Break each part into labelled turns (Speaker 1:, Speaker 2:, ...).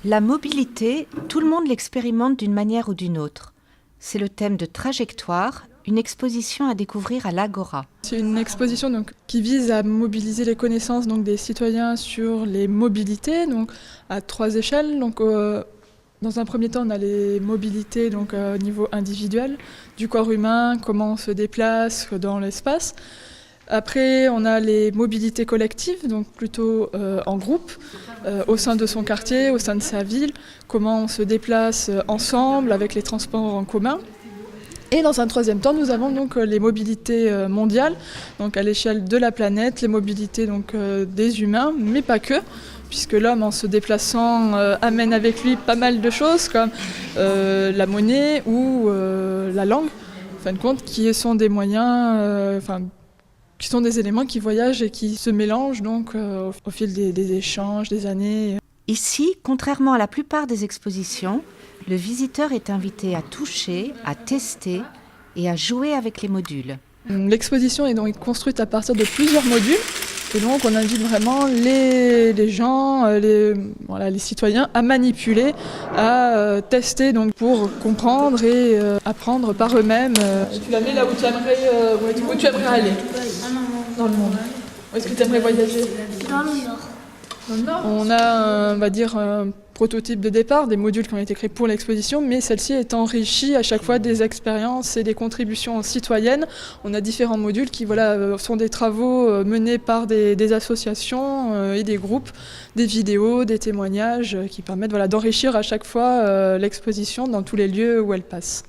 Speaker 1: La mobilité, tout le monde l'expérimente d'une manière ou d'une autre. C'est le thème de Trajectoire, une exposition à découvrir à l'Agora.
Speaker 2: C'est une exposition qui vise à mobiliser les connaissances des citoyens sur les mobilités, à 3 échelles. Dans un premier temps, on a les mobilités au niveau individuel, du corps humain, comment on se déplace dans l'espace. Après, on a les mobilités collectives, donc plutôt en groupe, au sein de son quartier, au sein de sa ville, comment on se déplace ensemble avec les transports en commun. Et dans un troisième temps, nous avons les mobilités mondiales, à l'échelle de la planète, les mobilités des humains, mais pas que, puisque l'homme, en se déplaçant, amène avec lui pas mal de choses, comme la monnaie ou la langue, en fin de compte, qui sont des moyens, qui sont des éléments qui voyagent et qui se mélangent au fil des échanges, des années.
Speaker 1: Ici, contrairement à la plupart des expositions, le visiteur est invité à toucher, à tester et à jouer avec les modules.
Speaker 2: L'exposition est donc construite à partir de plusieurs modules. Et donc on invite vraiment les gens, les citoyens à manipuler, à tester pour comprendre et apprendre par eux-mêmes. Tu la mets là où tu aimerais aller dans le monde. Où est-ce que tu aimerais voyager?
Speaker 3: Dans le Nord.
Speaker 2: Dans le Nord. On a, un prototype de départ, des modules qui ont été créés pour l'exposition, mais celle-ci est enrichie à chaque fois des expériences et des contributions citoyennes. On a différents modules qui sont des travaux menés par des associations et des groupes, des vidéos, des témoignages qui permettent d'enrichir à chaque fois l'exposition dans tous les lieux où elle passe.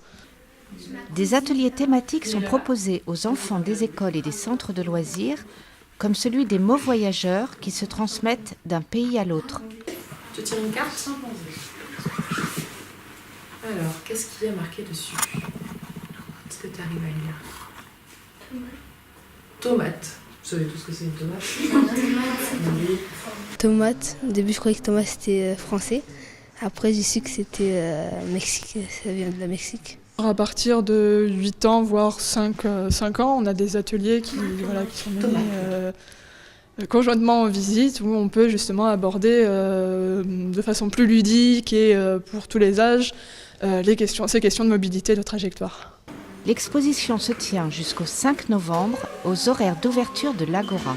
Speaker 1: Des ateliers thématiques sont proposés aux enfants des écoles et des centres de loisirs, comme celui des mots voyageurs qui se transmettent d'un pays à l'autre.
Speaker 4: Tu tires une carte sans penser. Alors, qu'est-ce qu'il y a marqué dessus? Est-ce que tu arrives à lire? Tomate. Vous savez tout ce que c'est une tomate? Oui.
Speaker 5: Tomate. Au début, je croyais que tomate c'était français. Après, j'ai su que c'était Mexique. Ça vient de la Mexique.
Speaker 2: À partir de 8 ans, voire 5 ans, on a des ateliers qui sont menés conjointement en visite où on peut justement aborder de façon plus ludique et pour tous les âges ces questions de mobilité, de trajectoire.
Speaker 1: L'exposition se tient jusqu'au 5 novembre aux horaires d'ouverture de l'Agora.